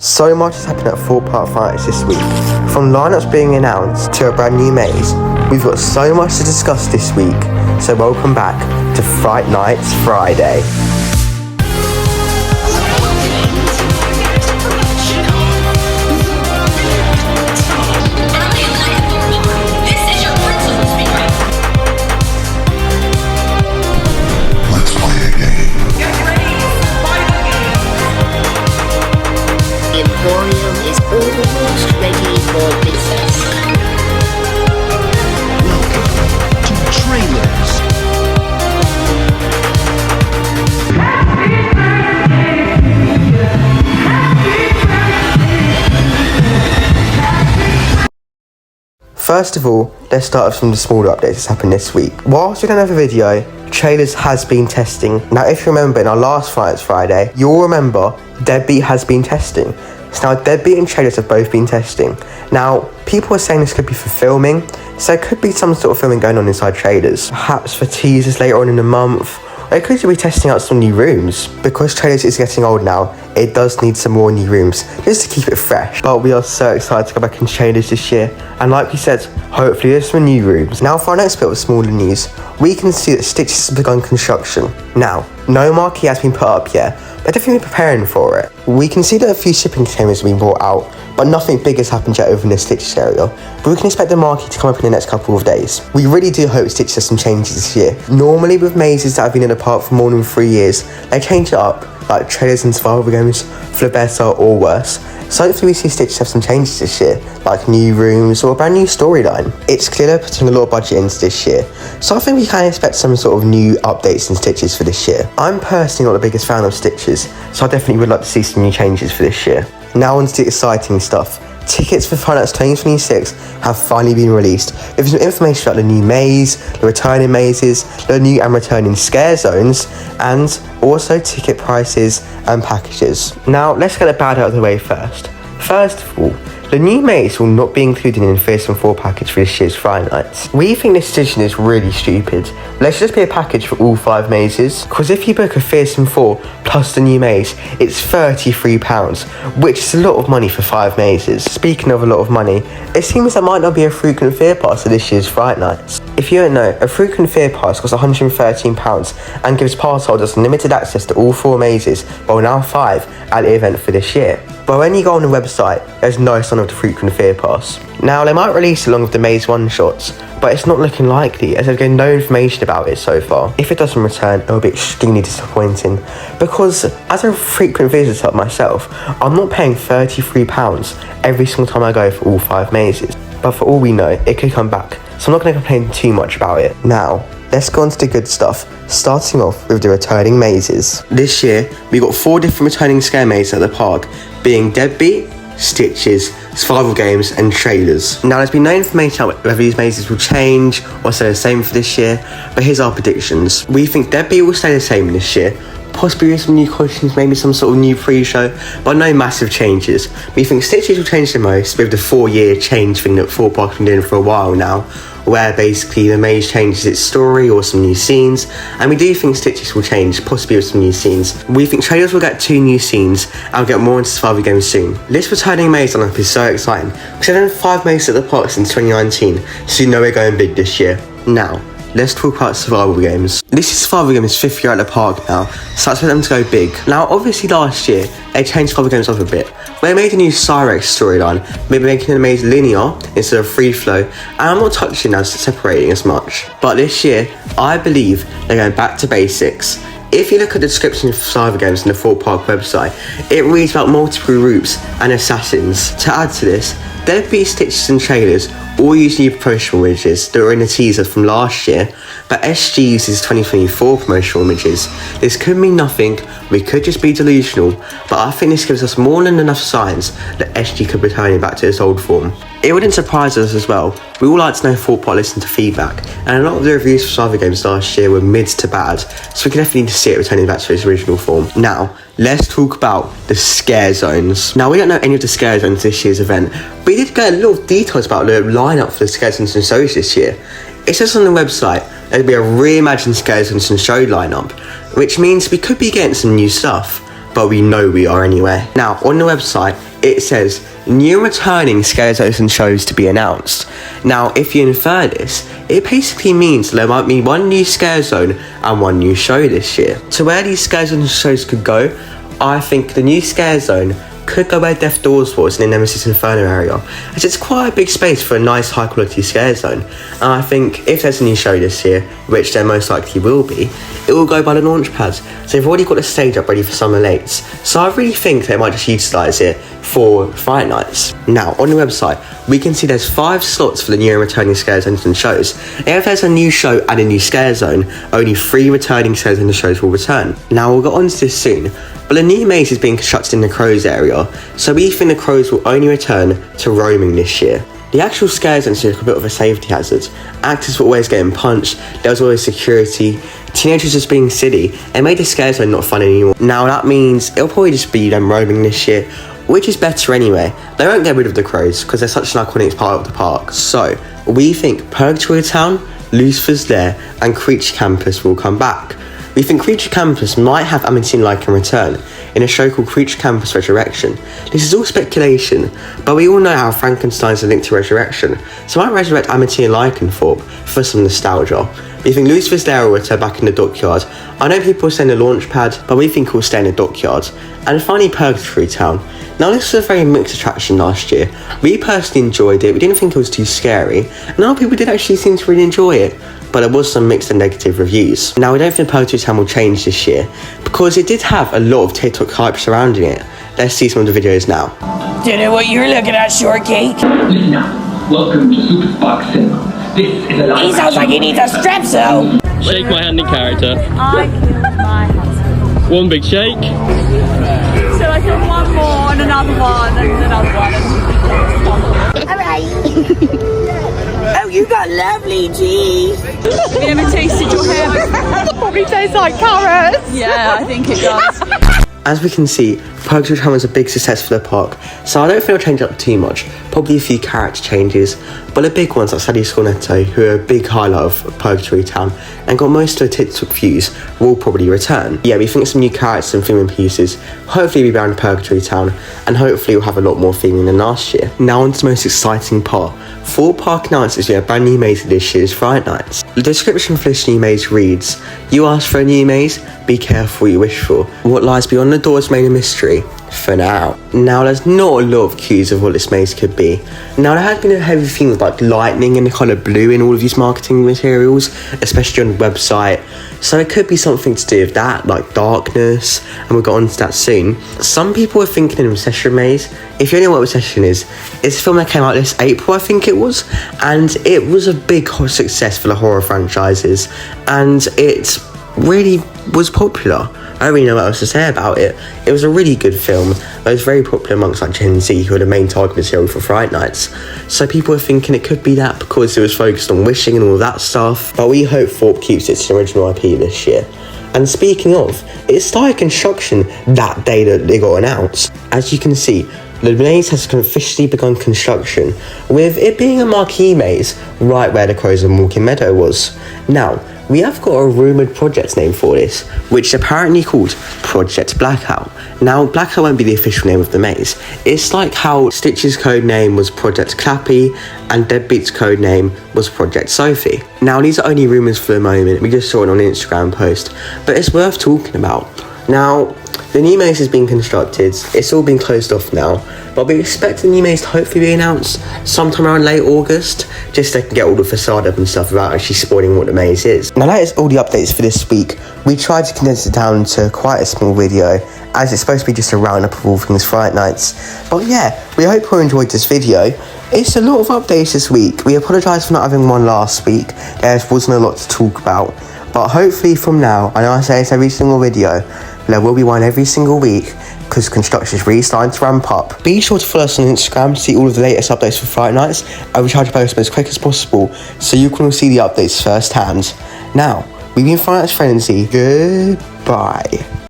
So much has happened at four-part fights this week. From lineups being announced to a brand new maze, we've got so much to discuss this week. So welcome back to Fright Nights Friday. Is almost ready for business. Welcome to Trailers. First of all, let's start with some of the smaller updates that's happened this week. Whilst we don't have a video, Trailers has been testing. Now, if you remember in our last Fright Friday, you'll remember Deadbeat has been testing. So now Deadbeat and Trailers have both been testing. Now, people are saying this could be for filming, so there could be some sort of filming going on inside Trailers. Perhaps for teasers later on in the month. Or it could be testing out some new rooms. Because Trailers is getting old now, it does need some more new rooms, just to keep it fresh. But we are so excited to go back in Trailers this year. And like we said, hopefully there's some new rooms. Now for our next bit of smaller news, we can see that Stitches has begun construction. Now, no marquee has been put up yet, but definitely preparing for it. We can see that a few shipping containers have been brought out, but nothing big has happened yet over in the Stitches area. But we can expect the marquee to come up in the next couple of days. We really do hope Stitches has some changes this year. Normally with mazes that have been in the park for more than 3 years, they change it up, like Trailers and survival games, for the better or worse. So hopefully we see Stitches have some changes this year, like new rooms or a brand new storyline. It's clear they're putting a lot of budget into this year, so I think we can expect some sort of new updates in Stitches for this year. I'm personally not the biggest fan of Stitches, so I definitely would like to see some new changes for this year. Now on to the exciting stuff. Tickets for Fright Nights 2026 have finally been released. There's some information about the new maze, the returning mazes, the new and returning scare zones, and also ticket prices and packages. Now let's get the bad out of the way first. First of all, the new maze will not be included in the Fearsome 4 package for this year's Fright Nights. We think this decision is really stupid. There should just be a package for all 5 mazes, because if you book a Fearsome 4 plus the new maze, it's £33, which is a lot of money for 5 mazes. Speaking of a lot of money, it seems there might not be a frequent fear pass for this year's Fright Nights. If you don't know, a frequent fear pass costs £113 and gives pass holders unlimited access to all 4 mazes, well now 5 at the event for this year. But when you go on the website, there's no sign of the frequent fear pass. Now they might release it along with the maze one-shots, but it's not looking likely as they've given no information about it so far. If it doesn't return, it'll be extremely disappointing, because as a frequent visitor myself, I'm not paying £33 every single time I go for all 5 mazes. But for all we know, it could come back, so I'm not going to complain too much about it. Now, let's go on to the good stuff, starting off with the returning mazes. This year, we got 4 different returning scare mazes at the park, being Deadbeat, Stitches, survival games and Trailers. Now there's been no information about whether these mazes will change or stay the same for this year, but here's our predictions. We think Deadbeat will stay the same this year, possibly with some new costumes, maybe some sort of new pre-show, but no massive changes. We think Stitches will change the most with the 4-year change thing that 4 Park have been doing for a while now, where basically the maze changes its story or some new scenes, and we do think Stitches will change, possibly with some new scenes. We think Trailers will get 2 new scenes, and we'll get more into survival games soon. This returning maze lineup is so exciting, because they've done 5 mazes at the park since 2019, so you know we're going big this year. Now, let's talk about survival games. This is survival games' 5th year at the park now, so that's for them to go big. Now obviously last year, they changed survival games up a bit. They made a new Cyrex storyline, maybe making the maze linear instead of free flow, and I'm not touching as separating as much. But this year, I believe they're going back to basics. If you look at the description of survival games on the 4 Park website, it reads about multiple routes and assassins. To add to this, Deadbeat, Stitches and Trailers all use new promotional images that were in the teaser from last year, but SG uses 2024 promotional images. This could mean nothing, we could just be delusional, but I think this gives us more than enough signs that SG could be returning back to its old form. It wouldn't surprise us as well. We all like to know 4 Part listen to feedback, and a lot of the reviews for survival games last year were mid to bad, so we can definitely need to see it returning back to its original form. Now, let's talk about the scare zones. Now, we don't know any of the scare zones this year's event, but we did get a lot of details about the lineup for the scare zones and shows this year. It says on the website there'll be a reimagined scare zones and show lineup, which means we could be getting some new stuff, but we know we are anyway. Now, on the website, it says, new returning scare zones and shows to be announced. Now, if you infer this, it basically means there might be one new scare zone and one new show this year. So where these scare zones and shows could go, I think the new scare zone could go where Death Doors was in the Nemesis Inferno area, as it's quite a big space for a nice high quality scare zone. And I think if there's a new show this year, which there most likely will be, it will go by the launch pads. So they've already got the stage up ready for summer lates, so I really think they might just utilise it for Fright Nights. Now, on the website, we can see there's 5 slots for the new and returning scare zones and shows. If there's a new show and a new scare zone, only 3 returning scare zones and shows will return. Now, we'll get on to this soon, but the new maze is being constructed in the Crows area, so we think the Crows will only return to roaming this year. The actual scare zones look a bit of a safety hazard. Actors were always getting punched, there was always security, teenagers just being silly, and made the scare zone not fun anymore. Now that means it'll probably just be them roaming this year, which is better anyway. They won't get rid of the Crows because they're such an iconic part of the park. So we think Purgatory Town, Lucifer's Lair and Creature Campus will come back. We think Creature Campus might have Amityville return in a show called Creature Campus Resurrection. This is all speculation, but we all know how Frankenstein's are linked to Resurrection, so I might resurrect Amityville for some nostalgia. We think Lucifer's Lair will return back in the dockyard. I know people are saying the launch pad, but we think it will stay in the dockyard. And finally, Purgatory Town. Now, this was a very mixed attraction last year. We personally enjoyed it, we didn't think it was too scary, and other people did actually seem to really enjoy it, but there was some mixed and negative reviews. Now, we don't think Purgatory Town will change this year, because it did have a lot of TikTok hype surrounding it. Let's see some of the videos now. Do you know what you're looking at, Shortcake? Listen up. Welcome to Super Box Cinema. This is a live He sounds like he needs a strepsil. Shake my hand in character. I killed my husband. One big shake. So I did one more and another one and another one. Oh, you got lovely teeth. Have you ever tasted your hair? Probably tastes like carrots. Yeah, I think it does. As we can see, Purgatory Town was a big success for the park, so I don't think it'll change up too much, probably a few character changes, but the big ones like Sadie Scornetto, who are a big highlight of Purgatory Town and got most of the TikTok views, will probably return. Yeah, we think some new characters and theming pieces, hopefully we around Purgatory Town, and hopefully we'll have a lot more theming than last year. Now on to the most exciting part. For park announcers, we have a brand new maze this year's Fright Nights. The description for this new maze reads, "You ask for a new maze? Be careful what you wish for. What lies beyond the door is made a mystery. For now." Now, there's not a lot of cues of what this maze could be. Now, there has been a heavy theme of like lightning and the colour blue in all of these marketing materials, especially on the website. So it could be something to do with that, like darkness, and we'll get on to that soon. Some people are thinking of Recession Maze. If you don't know what Recession is, it's a film that came out this April, I think it was, and it was a big success for the horror franchises, and it really was popular. I don't really know what else to say about it. It was a really good film. It was very popular amongst like Gen Z, who are the main target material for Fright Nights. So people are thinking it could be that because it was focused on wishing and all that stuff. But we hope Thorpe keeps its original IP this year. And speaking of, it started construction that day that they got announced. As you can see, the maze has officially begun construction, with it being a marquee maze right where the Crows and Walking Meadow was. Now, we have got a rumoured project name for this, which is apparently called Project Blackout. Now, Blackout won't be the official name of the maze. It's like how Stitch's code name was Project Clappy and Deadbeat's code name was Project Sophie. Now, these are only rumours for the moment. We just saw it on an Instagram post, but it's worth talking about. Now, the new maze is being constructed. It's all been closed off now, but we expect the new maze to hopefully be announced sometime around late August, just so they can get all the facade up and stuff without actually spoiling what the maze is. Now that is all the updates for this week. We tried to condense it down to quite a small video, as it's supposed to be just a roundup of all things Fright Nights. But yeah, we hope you enjoyed this video. It's a lot of updates this week. We apologise for not having one last week. There wasn't a lot to talk about, but hopefully from now, I know I say it's every single video, there will be one every single week because construction is really starting to ramp up. Be sure to follow us on Instagram to see all of the latest updates for Fright Nights, and we try to post them as quick as possible so you can all see the updates firsthand. Now, we've been Fright Nights Frenzy. Goodbye.